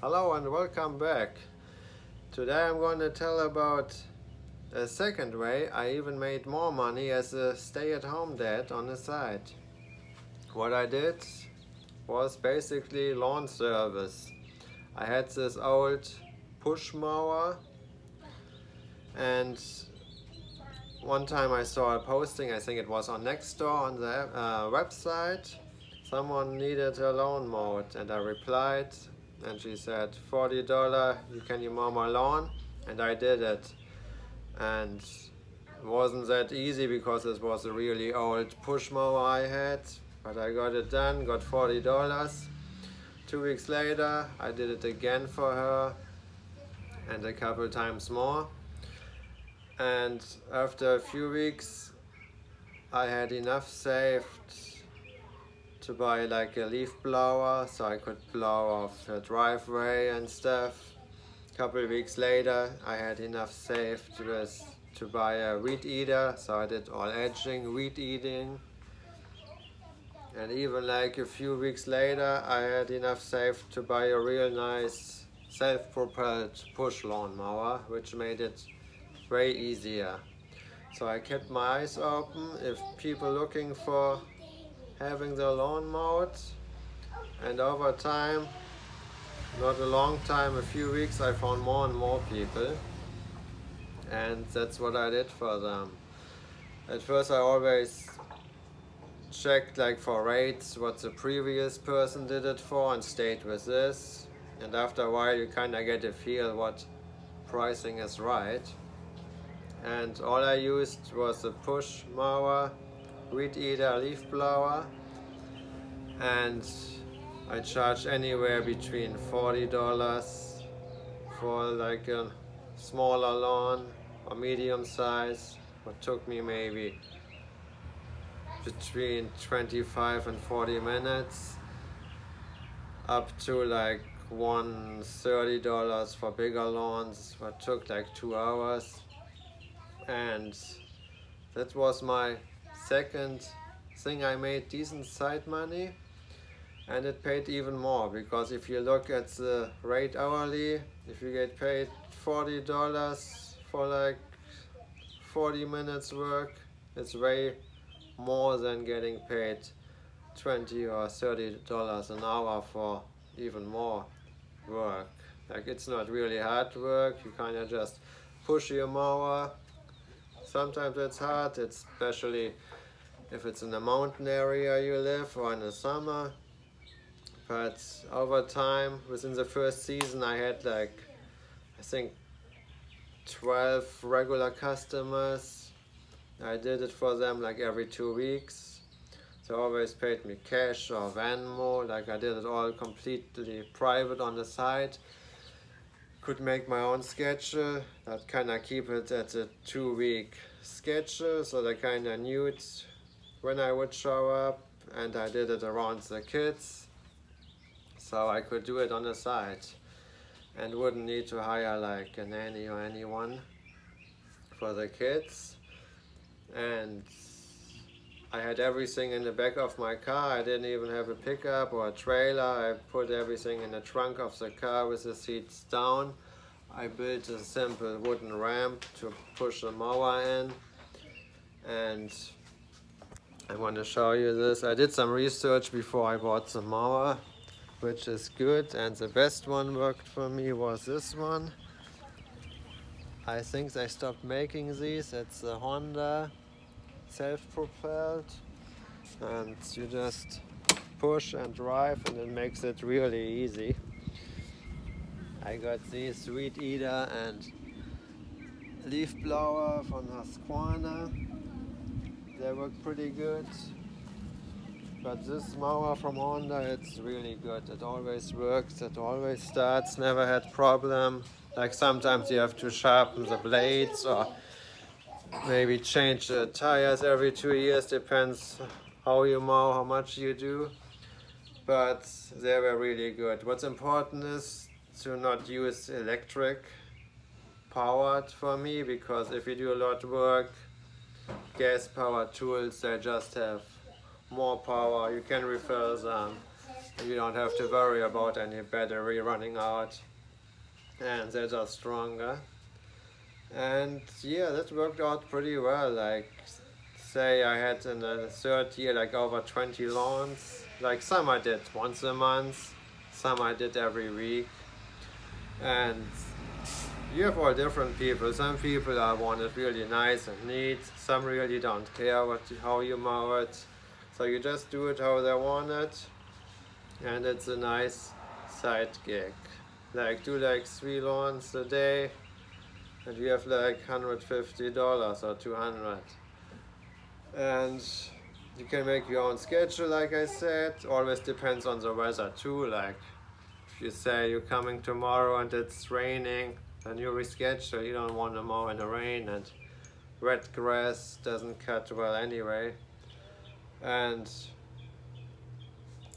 Hello and welcome back. Today I'm going to tell about a second way I even made more money as a stay-at-home dad on the side. What I did was basically lawn service. I had this old push mower, and one time I saw a posting, I think it was on Nextdoor on the website. Someone needed a lawn mowed, and I replied, and she said, $40, can you mow my lawn? And I did it. And it wasn't that easy because it was a really old push mower I had, but I got it done, got $40. 2 weeks later, I did it again for her and a couple times more. And after a few weeks, I had enough saved to buy like a leaf blower so I could blow off the driveway and stuff. A couple of weeks later, I had enough saved to buy a weed eater, so I did all edging, weed eating. And even like a few weeks later, I had enough saved to buy a real nice self-propelled push lawnmower, which made it way easier. So I kept my eyes open if people looking for having their lawn mowed, and over time, not a long time, a few weeks, I found more and more people, and that's what I did for them. At first I always checked like for rates what the previous person did it for and stayed with this, and after a while you kind of get a feel what pricing is right. And all I used was a push mower, weed eater, leaf blower, and I charged anywhere between $40 for like a smaller lawn or medium size, what took me maybe between 25 and 40 minutes, up to like $130 for bigger lawns, what took like 2 hours. And that was my second thing I made decent side money, and it paid even more, because if you look at the rate hourly, if you get paid $40 for like 40 minutes work, it's way more than getting paid $20 or $30 an hour for even more work. Like, it's not really hard work, you kind of just push your mower. Sometimes it's hard, especially if it's in a mountain area you live or in the summer. But over time, within the first season, I had like, I think 12 regular customers. I did it for them like every 2 weeks. They always paid me cash or Venmo, like I did it all completely private on the side. Could make my own schedule, that kind of keep it at a 2-week schedule, so they kind of knew it when I would show up, and I did it around the kids, so I could do it on the side and wouldn't need to hire like a nanny or anyone for the kids. And I had everything in the back of my car. I didn't even have a pickup or a trailer. I put everything in the trunk of the car with the seats down. I built a simple wooden ramp to push the mower in, and I want to show you this. I did some research before I bought the mower, which is good, and the best one worked for me was this one. I think they stopped making these. It's a Honda self-propelled, and you just push and drive, and it makes it really easy. I got these weed eater and leaf blower from Husqvarna. They work pretty good, but this mower from Honda, it's really good. It always works, it always starts, never had problem. Like sometimes you have to sharpen the blades or maybe change the tires every 2 years, depends how you mow, how much you do, but they were really good. What's important is to not use electric powered for me, because if you do a lot of work, gas powered tools, they just have more power, you can refill them, You don't have to worry about any battery running out, and they're just stronger. And yeah, that worked out pretty well. Like, say I had in the third year like over 20 lawns. Like, some I did once a month, some I did every week. And you have all different people. Some people want it really nice and neat. Some really don't care how you mow it. So you just do it how they want it. And it's a nice side gig. Like, do like 3 lawns a day, and you have like $150 or 200. And you can make your own schedule, like I said. Always depends on the weather too. Like, if you say you're coming tomorrow and it's raining, then you reschedule. You don't want to mow in the rain, and wet grass doesn't cut well anyway. And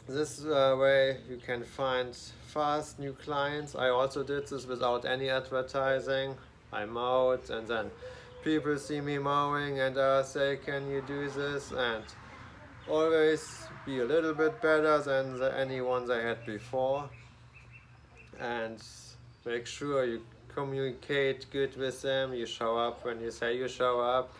this way you can find fast new clients. I also did this without any advertising. I mowed, and then people see me mowing and say, can you do this? And always be a little bit better than any ones I had before. And make sure you communicate good with them. You show up when you say you show up.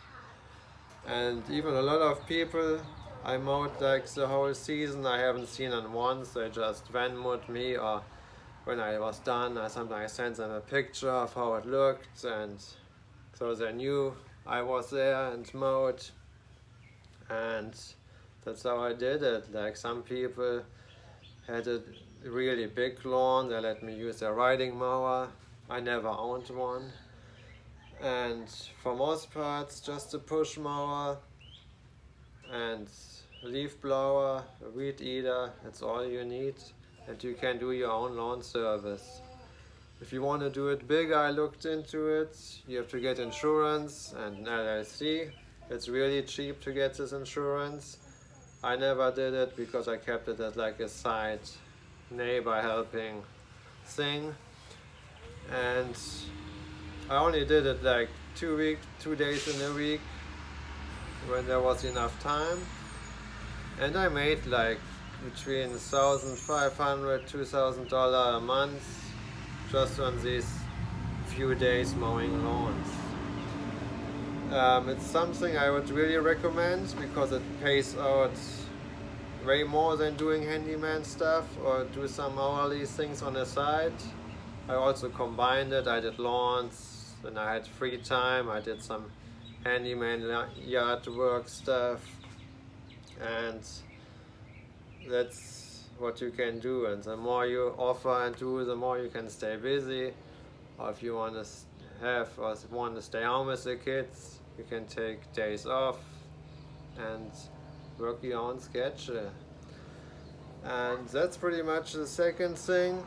And even a lot of people I mowed like the whole season, I haven't seen them once. They just Venmoed me, or when I was done, I sometimes sent them a picture of how it looked, and so they knew I was there and mowed. And that's how I did it. Like, some people had a really big lawn, they let me use their riding mower. I never owned one. And for most parts, just a push mower and a leaf blower, a weed eater, that's all you need. And you can do your own lawn service. If you want to do it bigger, I looked into it. You have to get insurance and an LLC. It's really cheap to get this insurance. I never did it because I kept it as like a side neighbor helping thing. And I only did it like 2 days in a week when there was enough time. And I made like between $1,500 to $2,000 a month just on these few days mowing lawns. It's something I would really recommend because it pays out way more than doing handyman stuff or do some hourly things on the side. I also combined it. I did lawns, when I had free time I did some handyman yard work stuff, and that's what you can do. And the more you offer and do, the more you can stay busy. Or if you want to want to stay home with the kids, you can take days off and work your own schedule. And that's pretty much the second thing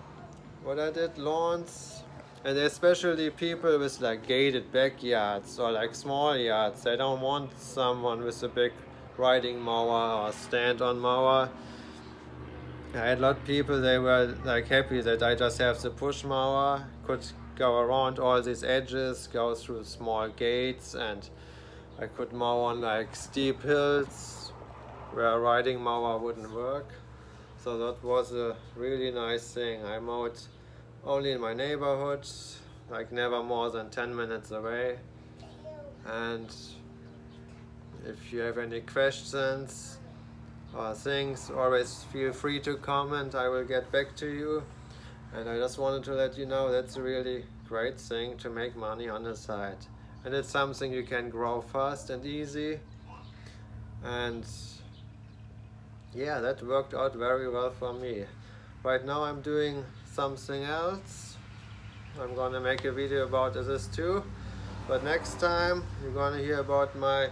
what I did, lawns. And especially people with like gated backyards or like small yards, they don't want someone with a big riding mower or stand-on mower. I had a lot of people, they were like happy that I just have the push mower, could go around all these edges, go through small gates, and I could mow on like steep hills where a riding mower wouldn't work. So that was a really nice thing. I mowed only in my neighborhood, like never more than 10 minutes away. And if you have any questions or things, always feel free to comment. I will get back to you. And I just wanted to let you know that's a really great thing to make money on the side. And it's something you can grow fast and easy. And yeah, that worked out very well for me. Right now I'm doing something else. I'm gonna make a video about this too. But next time you're gonna hear about my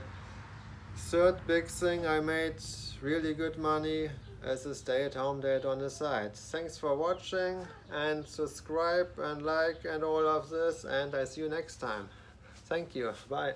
third big thing I made really good money as a stay-at-home dad on the side. Thanks for watching, and subscribe and like and all of this, and I see you next time. Thank you. Bye.